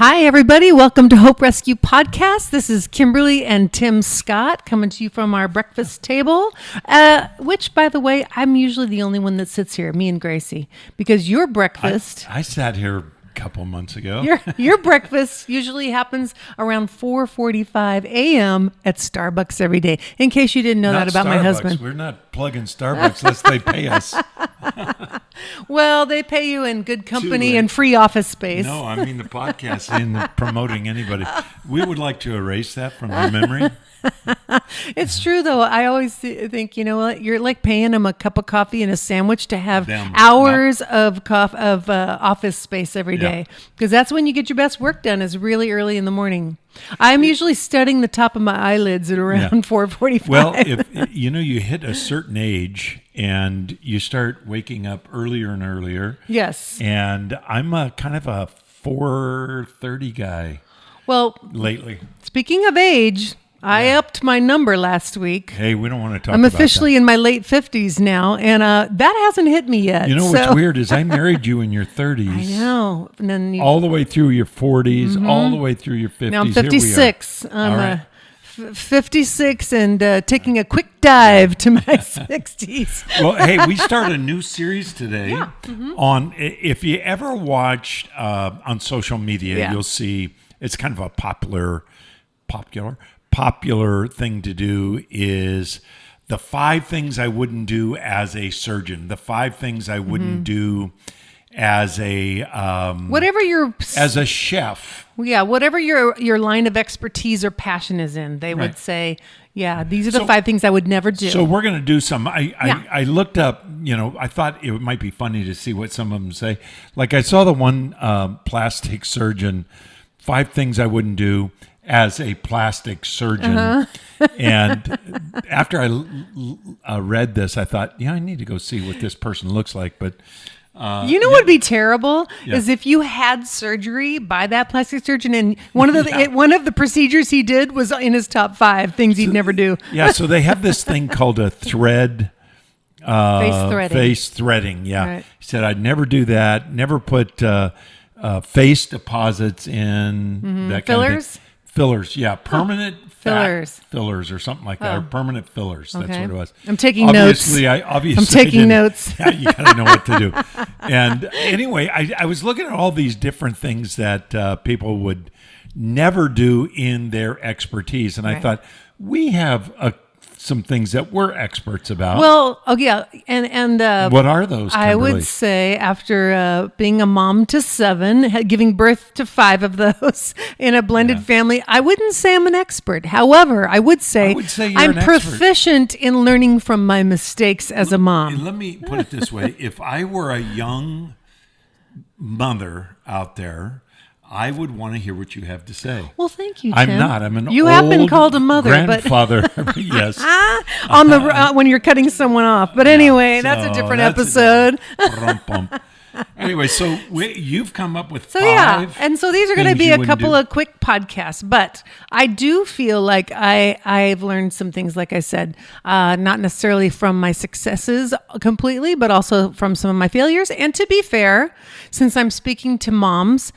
Hi, everybody. Welcome to Hope Rescue Podcast. This is Kimberly and Tim Scott coming to you from our breakfast table, which, by the way, I'm usually the only one that sits here, me and Gracie, because your breakfast... I sat here a couple months ago. Your breakfast usually happens around 4:45 a.m. at Starbucks every day, in case you didn't know that about Starbucks. my husband. We're not plugging Starbucks unless they pay us. Well, they pay you in good company and free office space. No, I mean the podcast isn't promoting anybody. We would like to erase that from our memory. It's true, though. I always think, you know what? You're like paying them a cup of coffee and a sandwich to have hours of office space every day, because that's when you get your best work done, is really early in the morning. I'm usually studying the top of my eyelids at around 4:45. Well, if you hit a certain age and you start waking up earlier and earlier. Yes. And I'm a kind of a 4:30 guy. Well, lately. Speaking of age, I upped my number last week. Hey, we don't want to talk about I'm officially in my late 50s now, and that hasn't hit me yet. You know what's weird is I married you in your 30s. I know. And then all the way through your 40s, all the way through your 50s. Now I'm 56. I'm 56 and taking a quick Yeah. dive to my 60s. Well, hey, we start a new series today on, if you ever watched on social media, you'll see it's kind of a popular thing to do is the 5 things I wouldn't do as a surgeon, the 5 things I wouldn't do as a as a chef. Yeah, whatever your line of expertise or passion is in, they would say, these are the 5 things I would never do. So we're going to do some. I looked up, I thought it might be funny to see what some of them say. Like I saw the one plastic surgeon, 5 things I wouldn't do as a plastic surgeon. And after I read this, I thought, I need to go see what this person looks like. But what would be terrible is if you had surgery by that plastic surgeon, and one of the procedures he did was in his top 5 things he'd never do. Yeah, so they have this thing called a thread. Face threading. Yeah, right. He said I'd never do that. Never put face deposits in that fillers. Kind of thing. Fillers, permanent fillers or something like that, or permanent fillers. That's what it was. I'm taking notes. I'm taking notes. Yeah, you got to know what to do. And anyway, I was looking at all these different things that people would never do in their expertise, and I thought we have some things that we're experts about. Well, and what are those, Kimberly? I would say after being a mom to 7, giving birth to 5 of those in a blended family, I wouldn't say I'm an expert. However, I would say I'm proficient in learning from my mistakes as a mom. Let me put it this way. If I were a young mother out there, I would want to hear what you have to say. Well, thank you, Tim. I'm not. I'm an You old have been called a mother, grandfather. Yes. On the when you're cutting someone off. But anyway, that's a different episode. Anyway, so you've come up with 5. Yeah, and so these are going to be a couple of quick podcasts. But I do feel like I've learned some things, like I said, not necessarily from my successes completely, but also from some of my failures. And to be fair, since I'm speaking to moms,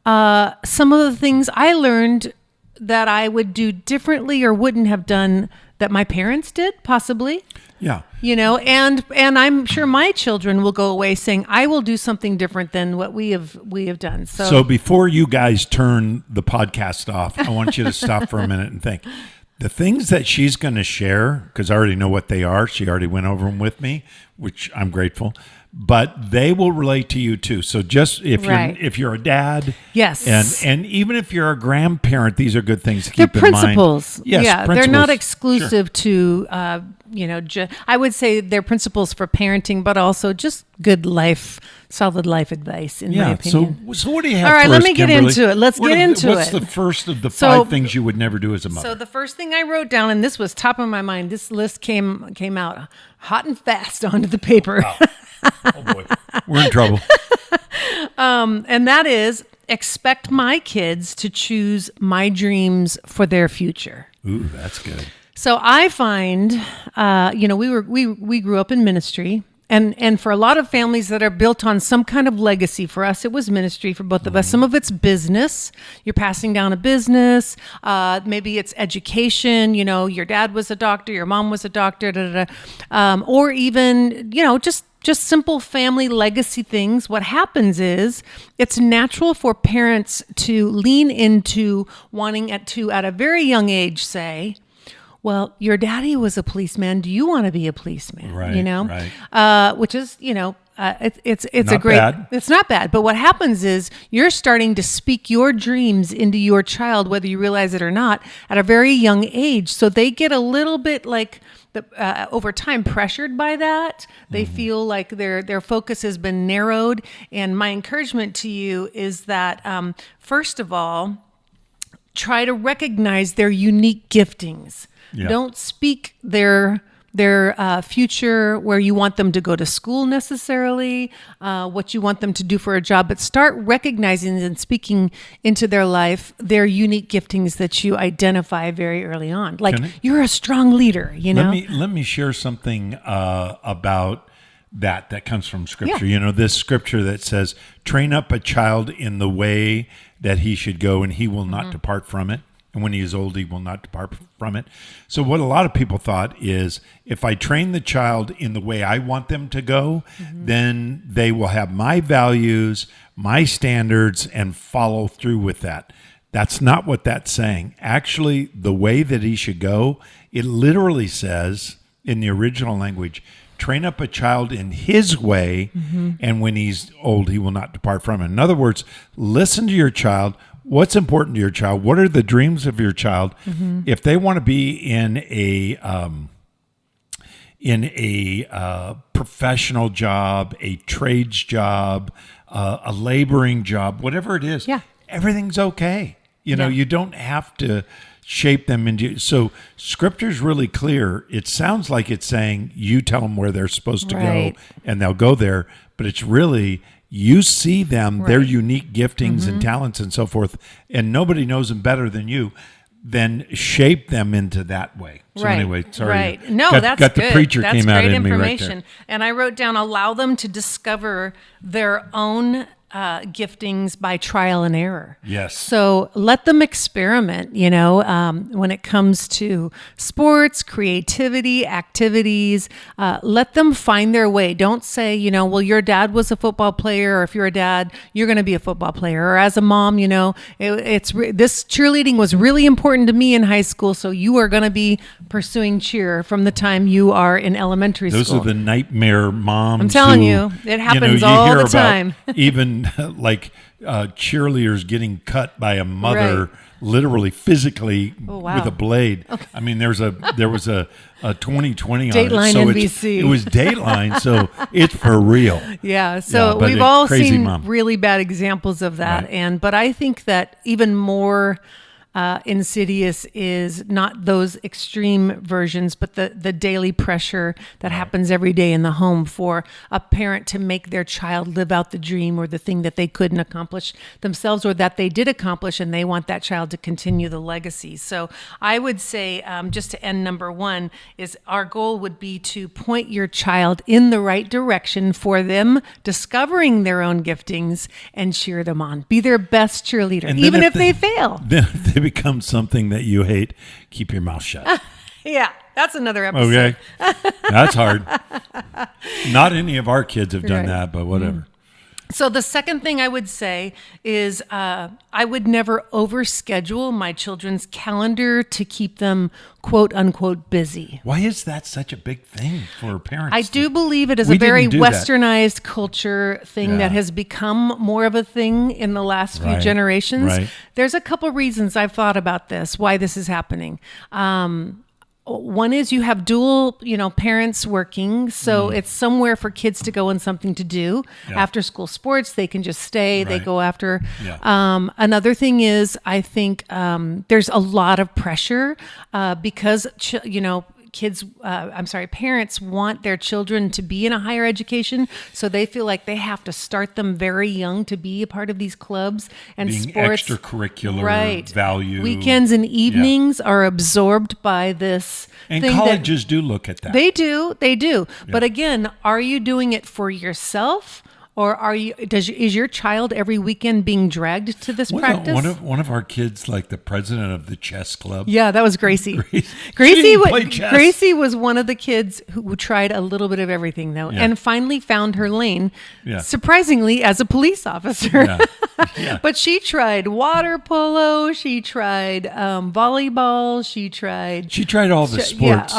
some of the things I learned that I would do differently or wouldn't have done that my parents did, possibly. Yeah. And I'm sure my children will go away saying, I will do something different than what we have done. So before you guys turn the podcast off, I want you to stop for a minute and think. The things that she's going to share, because I already know what they are. She already went over them with me, which I'm grateful. But they will relate to you too. So just if you're a dad, and even if you're a grandparent, these are good things to keep in mind. They're principles. Yes, they're not exclusive to I would say they're principles for parenting, but also just good solid life advice, in my opinion. So what do you have? All right, for let us, me get Kimberly? into it. Let's get into it. What's the first of the 5 things you would never do as a mother? So the first thing I wrote down, and this was top of my mind. This list came out hot and fast onto the paper. Wow. Oh boy, we're in trouble. And that is, expect my kids to choose my dreams for their future. Ooh, that's good. So I find, we grew up in ministry, And for a lot of families that are built on some kind of legacy, for us, it was ministry, for both of us. Some of it's business. You're passing down a business. Maybe it's education. Your dad was a doctor, your mom was a doctor, or even, just simple family legacy things. What happens is it's natural for parents to lean into wanting to, at a very young age, say, well, your daddy was a policeman. Do you want to be a policeman? Right. Right. Which is, it's not a great, bad. It's not bad. But what happens is you're starting to speak your dreams into your child, whether you realize it or not, at a very young age. So they get a little bit like, over time, pressured by that. They feel like their focus has been narrowed. And my encouragement to you is that, first of all, try to recognize their unique giftings. Yeah. Don't speak their future, where you want them to go to school necessarily, what you want them to do for a job, but start recognizing and speaking into their life their unique giftings that you identify very early on. Like, you're a strong leader, Let me share something about that comes from Scripture. Yeah. This Scripture that says, train up a child in the way that he should go, and he will not depart from it. And when he is old, he will not depart from it. So what a lot of people thought is, if I train the child in the way I want them to go, then they will have my values, my standards, and follow through with that. That's not what that's saying. Actually, the way that he should go, it literally says in the original language, train up a child in his way, and when he's old, he will not depart from it. In other words, listen to your child. What's important to your child? What are the dreams of your child? If they want to be in a professional job, a trades job, a laboring job, whatever it is, everything's okay. You don't have to shape them into. So Scripture's really clear. It sounds like it's saying you tell them where they're supposed to go, and they'll go there. But it's really, you see them, their unique giftings and talents and so forth, and nobody knows them better than you. Then shape them into that way. So anyway, sorry. Right. No, that's got good. The preacher that's came out in me right there. Great information. And I wrote down, allow them to discover their own giftings by trial and error. Yes. So let them experiment, when it comes to sports, creativity, activities, let them find their way. Don't say, well, your dad was a football player, or if you're a dad, you're going to be a football player. Or as a mom, this cheerleading was really important to me in high school, so you are going to be pursuing cheer from the time you are in elementary school. Those are the nightmare moms. I'm telling you, it happens all the time. Even like cheerleaders getting cut by a mother, literally physically with a blade. Okay. I mean, there was a 2020 Dateline on it, so NBC. It was Dateline, so it's for real. Yeah, so we've all seen really bad examples of that, Right. But I think that even more insidious is not those extreme versions, but the daily pressure that happens every day in the home for a parent to make their child live out the dream or the thing that they couldn't accomplish themselves, or that they did accomplish, and they want that child to continue the legacy. So I would say, just to end, number one is our goal would be to point your child in the right direction for them discovering their own giftings and cheer them on. Be their best cheerleader, even if they fail. Then if they become something that you hate, keep your mouth shut. Yeah, that's another episode. Okay. That's hard. Not any of our kids have done that, but whatever. So the second thing I would say is I would never overschedule my children's calendar to keep them quote unquote busy. Why is that such a big thing for parents? I do believe it is a very westernized culture thing that has become more of a thing in the last few generations. Right. There's a couple reasons I've thought about this, why this is happening. One is you have dual, parents working, so it's somewhere for kids to go and something to do. After school sports, they can just stay, they go after. Another thing is, I think there's a lot of pressure because, parents want their children to be in a higher education, so they feel like they have to start them very young to be a part of these clubs and being sports. Extracurricular value. Weekends and evenings are absorbed by this. And colleges do look at that. They do. Yeah. But again, are you doing it for yourself? Or is your child every weekend being dragged to this practice? One of our kids, like the president of the chess club. Yeah, that was Gracie. Gracie was one of the kids who tried a little bit of everything, though, and finally found her lane, surprisingly, as a police officer. Yeah. Yeah. But she tried water polo, she tried volleyball, she tried all the sports.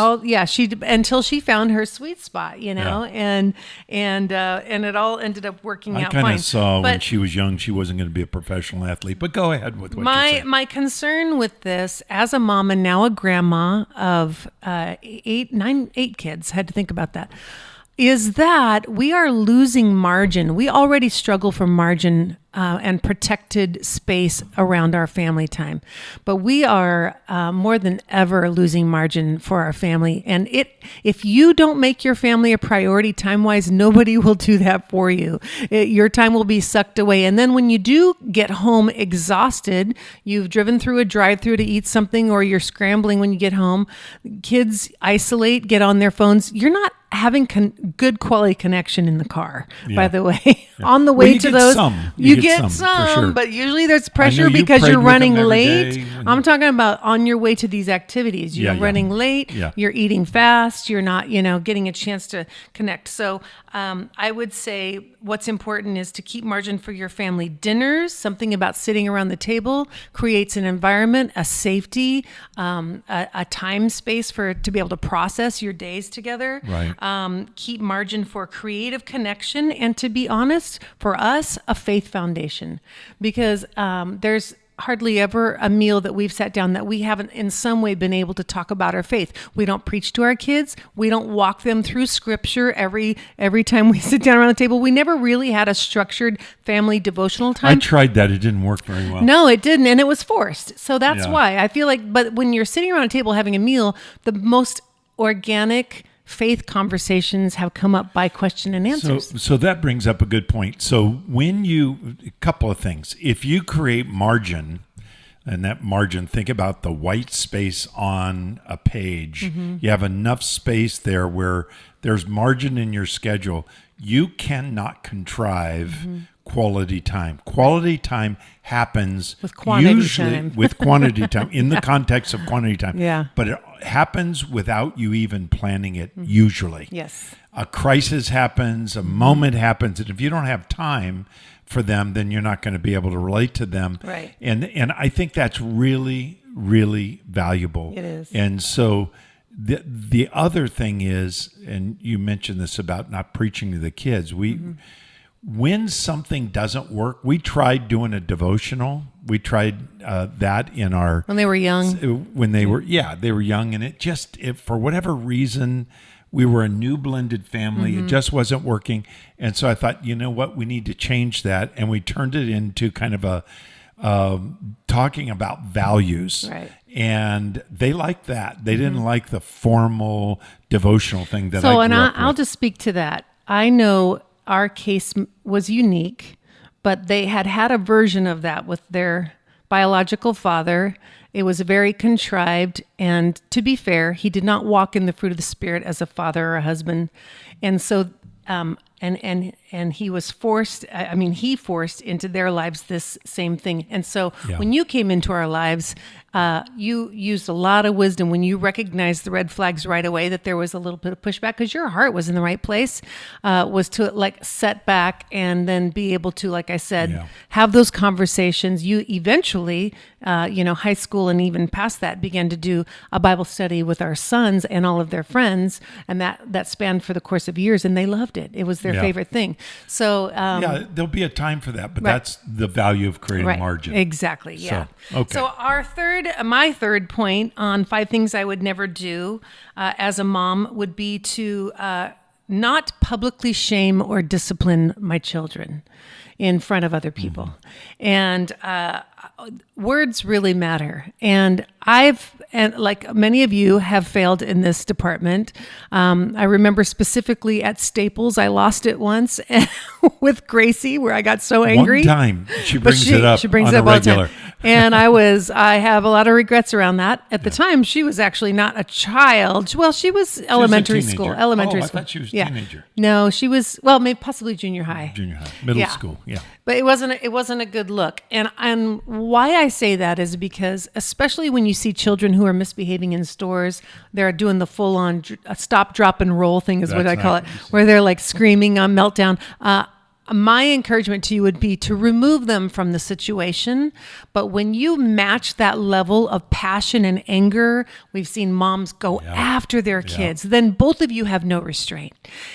Until she found her sweet spot, and it all ended up working out fine. I kind of saw when she was young she wasn't going to be a professional athlete. But go ahead with what you're saying. My concern with this, as a mom and now a grandma of 8 kids, had to think about that, is that we are losing margin. We already struggle for margin and protected space around our family time. But we are more than ever losing margin for our family. And if you don't make your family a priority time-wise, nobody will do that for you. Your time will be sucked away. And then when you do get home exhausted, you've driven through a drive-thru to eat something, or you're scrambling when you get home, kids isolate, get on their phones. You're not having good quality connection in the car, by the way. On the way to those, you get some, sure. But usually there's pressure because you're running late. I'm talking about on your way to these activities. You're running late. Yeah. You're eating fast. You're not, getting a chance to connect. So I would say what's important is to keep margin for your family dinners. Something about sitting around the table creates an environment, a safety, a time space to be able to process your days together. Right. Keep margin for creative connection, and to be honest, for us, a faith foundation, because there's hardly ever a meal that we've sat down that we haven't in some way been able to talk about our faith. We don't preach to our kids. We don't walk them through scripture every time we sit down around the table. We never really had a structured family devotional time. I tried that. It didn't work very well. No, it didn't. And it was forced. So that's why I feel like, but when you're sitting around a table having a meal, the most organic faith conversations have come up by question and answers. So that brings up a good point. So a couple of things. If you create margin, and that margin, think about the white space on a page. Mm-hmm. You have enough space there where there's margin in your schedule. You cannot contrive quality time. Quality time happens with quantity usually time. With quantity time in the context of quantity time. Yeah. But it happens without you even planning it usually. Yes. A crisis happens, a moment happens, and if you don't have time for them, then you're not going to be able to relate to them. Right. And I think that's really, really valuable. It is. And so the other thing is, and you mentioned this about not preaching to the kids, when something doesn't work, we tried doing a devotional. We tried that when they were young. When they were young, and it for whatever reason, we were a new blended family. It just wasn't working, and so I thought, you know what, we need to change that, and we turned it into kind of a talking about values. Right. And they liked that. They didn't like the formal devotional thing that I grew up with. I'll just speak to that. I know our case was unique, but they had a version of that with their biological father. It was very contrived, and to be fair, he did not walk in the fruit of the Spirit as a father or a husband. And so and he was forced, he forced into their lives this same thing. And so when you came into our lives, you used a lot of wisdom when you recognized the red flags right away, that there was a little bit of pushback because your heart was in the right place, was to set back and then be able to, like I said, have those conversations. You eventually, high school and even past that, began to do a Bible study with our sons and all of their friends. And that spanned for the course of years, and they loved it. It was their favorite thing. So there'll be a time for that, but that's the value of creating margin. Exactly. Yeah. So, okay. So my third point on 5 things I would never do as a mom would be to not publicly shame or discipline my children in front of other people. And words really matter. And I've and like many of you have failed in this department. I remember specifically at Staples, I lost it once with Gracie, where I got so angry. One time she brings it up. She brings on it up a all the regular. time. And I have a lot of regrets around that. At the time, she was actually not a child. Well, she was elementary school. I thought she was a teenager. No, she was, well, maybe possibly junior high. Middle school. Yeah. But it wasn't a good look. And why I say that is because, especially when you see children who are misbehaving in stores, they're doing the full on stop, drop, and roll thing is what I call it, where they're like screaming on meltdown. My encouragement to you would be to remove them from the situation. But when you match that level of passion and anger, we've seen moms go after their kids, then both of you have no restraint.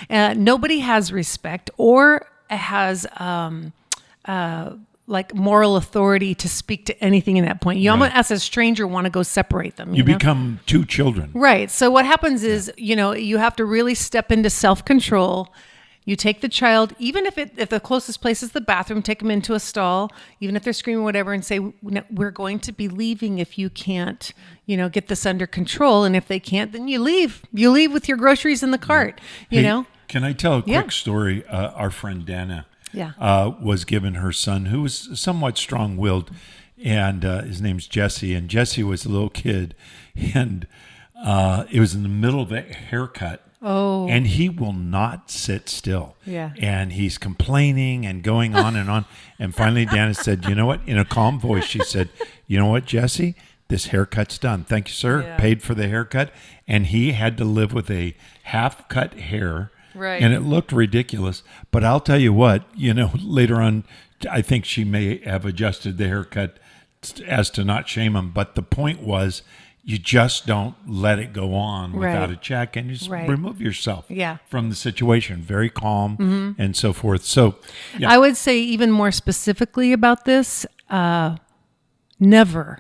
Nobody has respect or has like moral authority to speak to anything in that point. You almost, as a stranger, want to go separate them. You become two children. Right. So what happens is, you have to really step into self-control. You take the child, even if the closest place is the bathroom, take them into a stall, even if they're screaming or whatever, and say, we're going to be leaving if you can't, get this under control. And if they can't, then you leave. You leave with your groceries in the cart, you know? Can I tell a quick story? Our friend Dana was given her son, who was somewhat strong-willed, and his name's Jesse. And Jesse was a little kid, and it was in the middle of a haircut. Oh. And he will not sit still. Yeah. And he's complaining and going on and on. And finally, Dana said, you know what? In a calm voice, she said, you know what, Jesse? This haircut's done. Thank you, sir. Yeah. Paid for the haircut. And he had to live with a half-cut hair. Right. And it looked ridiculous. But I'll tell you what, later on, I think she may have adjusted the haircut as to not shame him. But the point was, you just don't let it go on without a check, and you just remove yourself from the situation. Very calm and so forth. So I would say even more specifically about this, never,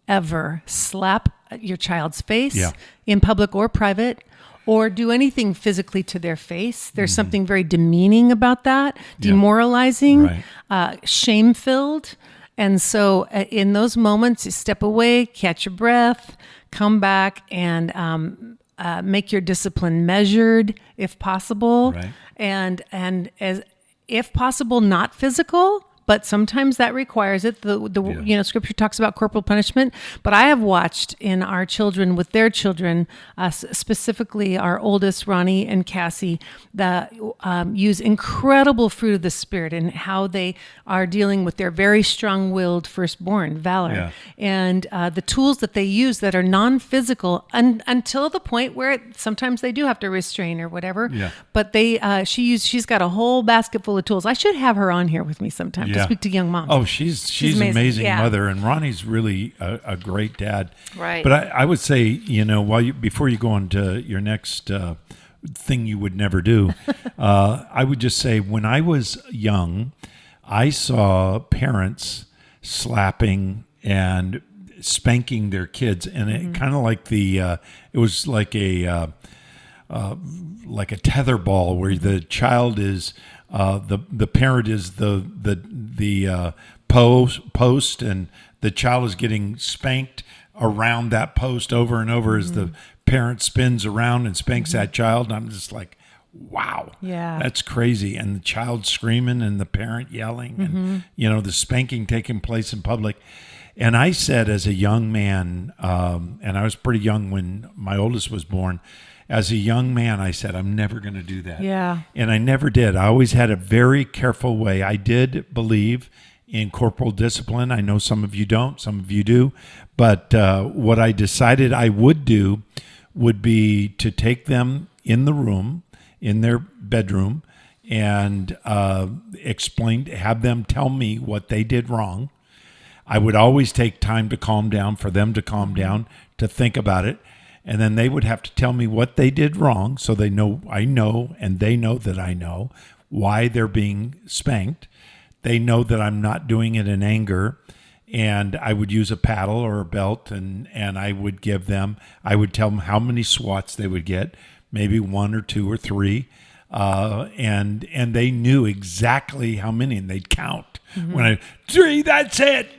ever slap your child's face in public or private, or do anything physically to their face. There's something very demeaning about that, demoralizing, shame-filled. And so in those moments, you step away, catch your breath, come back, and make your discipline measured if possible. Right. And as if possible, not physical. But sometimes that requires it. Scripture talks about corporal punishment. But I have watched in our children with their children, specifically our oldest, Ronnie and Cassie, that use incredible fruit of the Spirit in how they are dealing with their very strong-willed firstborn, Valor. Yeah. And the tools that they use that are non-physical until the point where sometimes they do have to restrain or whatever. Yeah. But she's got a whole basket full of tools. I should have her on here with me sometime to speak to young moms. Oh, she's an amazing mother, and Ronnie's really a great dad. Right. But I would say, before you go on to your next thing you would never do, I would just say when I was young, I saw parents slapping and spanking their kids, and it kind of like it was like a tether ball where the child is. The parent is the post, and the child is getting spanked around that post over and over as the parent spins around and spanks that child. And I'm just like, wow, that's crazy. And the child screaming and the parent yelling, and the spanking taking place in public. And I said, as a young man, and I was pretty young when my oldest was born. As a young man, I said, I'm never going to do that. Yeah. And I never did. I always had a very careful way. I did believe in corporal discipline. I know some of you don't, some of you do. But what I decided I would do would be to take them in the room, in their bedroom, and have them tell me what they did wrong. I would always take time to calm down, for them to calm down, to think about it. And then they would have to tell me what they did wrong, so they know I know, and they know that I know why they're being spanked. They know that I'm not doing it in anger, and I would use a paddle or a belt, and I would tell them how many swats they would get, maybe 1 or 2 or 3. and they knew exactly how many, and they'd count. When I 3, that's it,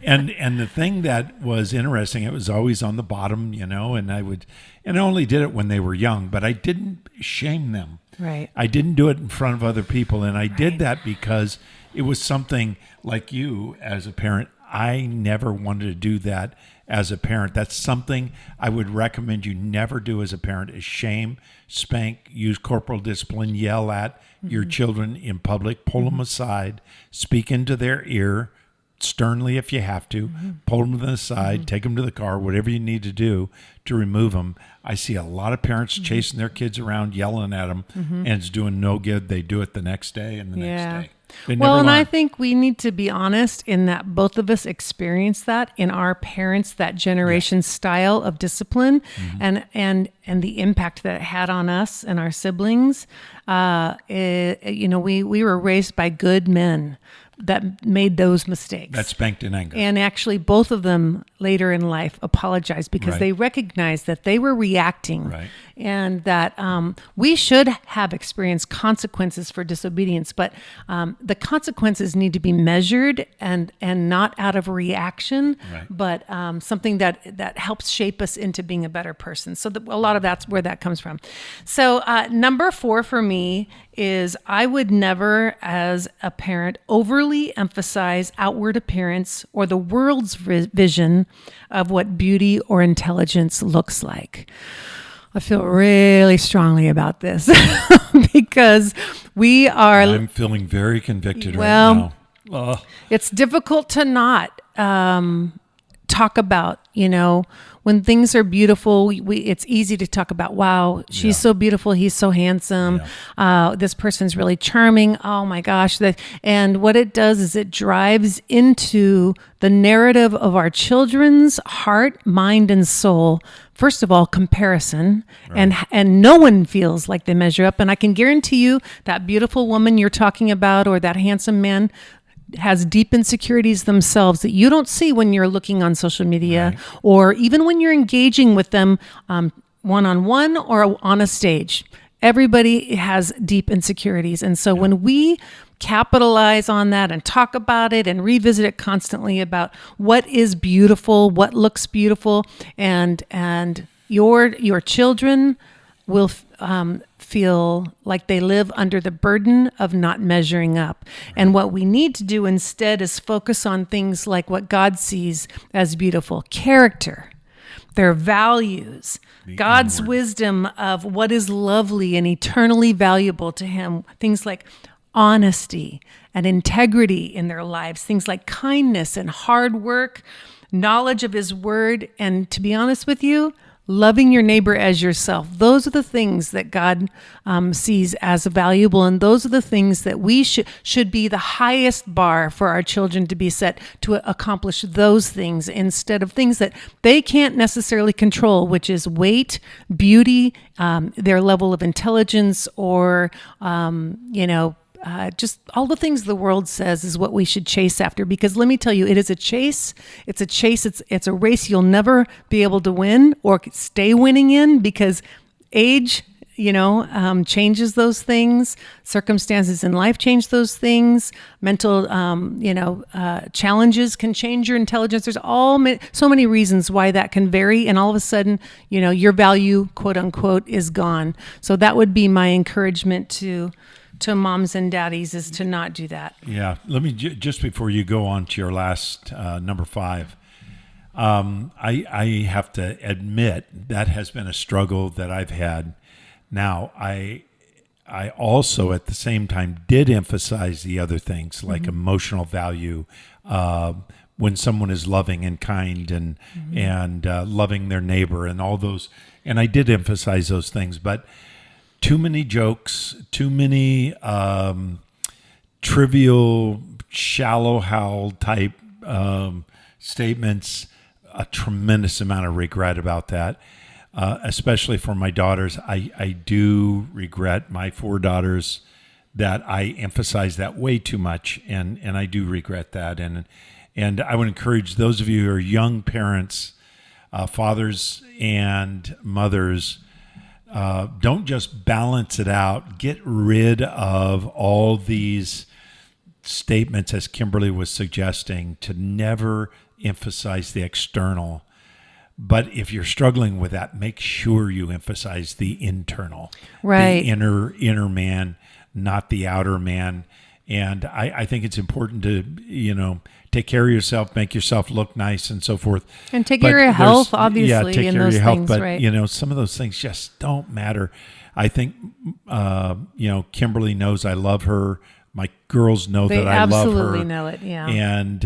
and the thing that was interesting, it was always on the bottom, and I only did it when they were young, but I didn't shame them. Right. I didn't do it in front of other people, and I did that because it was something like you as a parent. I never wanted to do that as a parent. That's something I would recommend you never do as a parent: is shame, spank, use corporal discipline, yell at your children in public, pull them aside, speak into their ear sternly if you have to, pull them to the side, take them to the car, whatever you need to do to remove them. I see a lot of parents chasing their kids around, yelling at them, and it's doing no good. They do it the next day and the next day. Well, and I think we need to be honest in that both of us experienced that in our parents, that generation style of discipline, and the impact that it had on us and our siblings. We were raised by good men that made those mistakes. That spanked in anger. And actually, both of them later in life apologized because they recognized that they were reacting, and that we should have experienced consequences for disobedience, but the consequences need to be measured and not out of reaction, but something that helps shape us into being a better person. So a lot of that's where that comes from. So number 4 for me is I would never, as a parent, overly emphasize outward appearance or the world's vision of what beauty or intelligence looks like. I feel really strongly about this because we are... I'm feeling very convicted right now. It's difficult to not talk about, when things are beautiful, it's easy to talk about, wow, she's so beautiful, he's so handsome, this person's really charming, oh my gosh. And what it does is it drives into the narrative of our children's heart, mind, and soul. First of all, comparison, and no one feels like they measure up. And I can guarantee you that beautiful woman you're talking about or that handsome man has deep insecurities themselves that you don't see when you're looking on social media or even when you're engaging with them one-on-one or on a stage. Everybody has deep insecurities. And so when we capitalize on that and talk about it and revisit it constantly about what is beautiful, what looks beautiful, and your children will feel like they live under the burden of not measuring up. And what we need to do instead is focus on things like what God sees as beautiful: character, their values, God's wisdom of what is lovely and eternally valuable to him, things like honesty and integrity in their lives, things like kindness and hard work, knowledge of his word, and to be honest with you, loving your neighbor as yourself. Those are the things that God sees as valuable, and those are the things that we should be the highest bar for our children to be set to accomplish those things instead of things that they can't necessarily control, which is weight, beauty, their level of intelligence, or just all the things the world says is what we should chase after. Because let me tell you, it is a chase. It's a chase. It's a race you'll never be able to win or stay winning in, because age, changes those things. Circumstances in life change those things. Mental, challenges can change your intelligence. There's so many reasons why that can vary. And all of a sudden, your value, quote unquote, is gone. So that would be my encouragement to moms and daddies, is to not do that. Yeah. Let me, just before you go on to your last number 5, I have to admit that has been a struggle that I've had. Now, I also at the same time did emphasize the other things like emotional value, when someone is loving and kind and loving their neighbor and all those. And I did emphasize those things, but too many jokes, too many trivial, shallow howl type statements, a tremendous amount of regret about that, especially for my daughters. I do regret my 4 daughters that I emphasize that way too much, and I do regret that. And I would encourage those of you who are young parents, fathers and mothers, Don't just balance it out. Get rid of all these statements, as Kimberly was suggesting, to never emphasize the external. But if you're struggling with that, make sure you emphasize the internal, right? The inner man, not the outer man. And I think it's important to, take care of yourself, make yourself look nice and so forth. And take care of your health, obviously. Yeah, take care of your health. But, right. Some of those things just don't matter. I think, Kimberly knows I love her. My girls know that I love her. They absolutely know it, yeah. And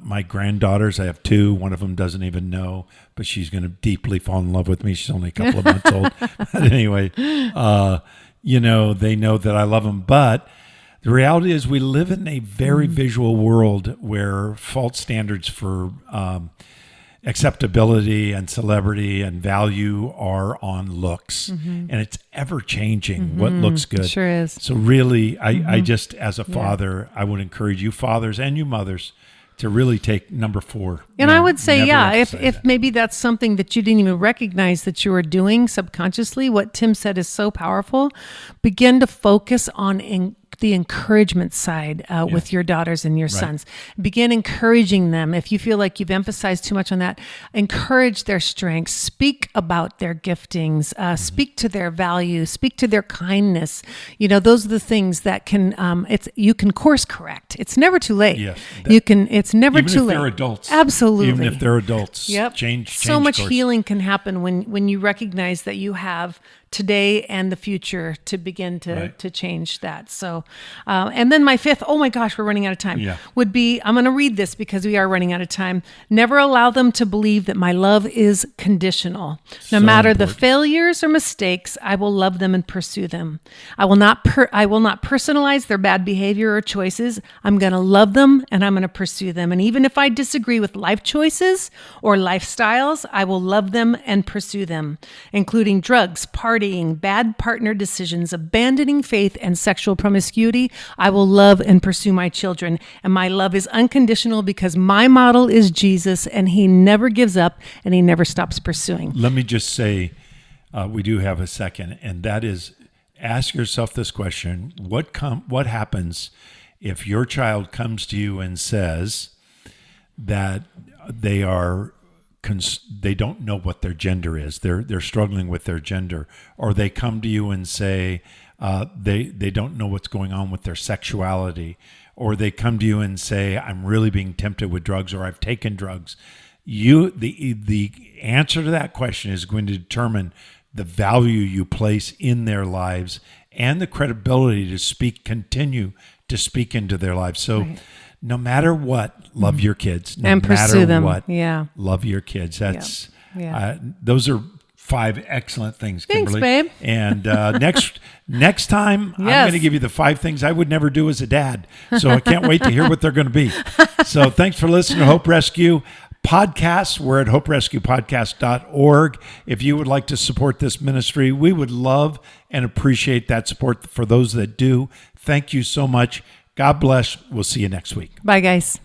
my granddaughters, I have 2. One of them doesn't even know, but she's going to deeply fall in love with me. She's only a couple of months old. But anyway, they know that I love them. But the reality is we live in a very visual world where false standards for acceptability and celebrity and value are on looks. And it's ever changing what looks good. It sure is. So really, I just, as a father, I would encourage you fathers and you mothers to really take number 4. And I would say, if maybe that's something that you didn't even recognize that you were doing subconsciously, what Tim said is so powerful. Begin to focus on the encouragement side with your daughters and your sons. Begin encouraging them. If you feel like you've emphasized too much on that, encourage their strengths. Speak about their giftings. Speak to their values. Speak to their kindness. Those are the things that can. You can course correct. It's never too late. Yes, It's never too late. Even if they're adults. Absolutely. Even if they're adults. Yep. Change so much course. healing can happen when you recognize that you have today and the future to begin to change that. So, and then my 5th, oh my gosh, we're running out of time, would be, I'm going to read this because we are running out of time. Never allow them to believe that my love is conditional. No matter the failures or mistakes, I will love them and pursue them. I will not personalize their bad behavior or choices. I'm going to love them and I'm going to pursue them. And even if I disagree with life choices or lifestyles, I will love them and pursue them, including drugs, partying, bad partner decisions, abandoning faith, and sexual promiscuity. I will love and pursue my children. And my love is unconditional because my model is Jesus, and he never gives up and he never stops pursuing. Let me just say, we do have a second, and that is, ask yourself this question. What happens if your child comes to you and says that they don't know what their gender is. They're struggling with their gender, or they come to you and say they don't know what's going on with their sexuality, or they come to you and say, I'm really being tempted with drugs, or I've taken drugs. The answer to that question is going to determine the value you place in their lives and the credibility to continue to speak into their lives. So no matter what, love your kids. No and pursue them. What, love your kids. That's those are 5 excellent things, Kimberly. Thanks, babe. And next time, I'm going to give you the 5 things I would never do as a dad. So I can't wait to hear what they're going to be. So thanks for listening to Hope Rescue Podcasts. We're at hoperescuepodcast.org. If you would like to support this ministry, we would love and appreciate that support for those that do. Thank you so much. God bless. We'll see you next week. Bye, guys.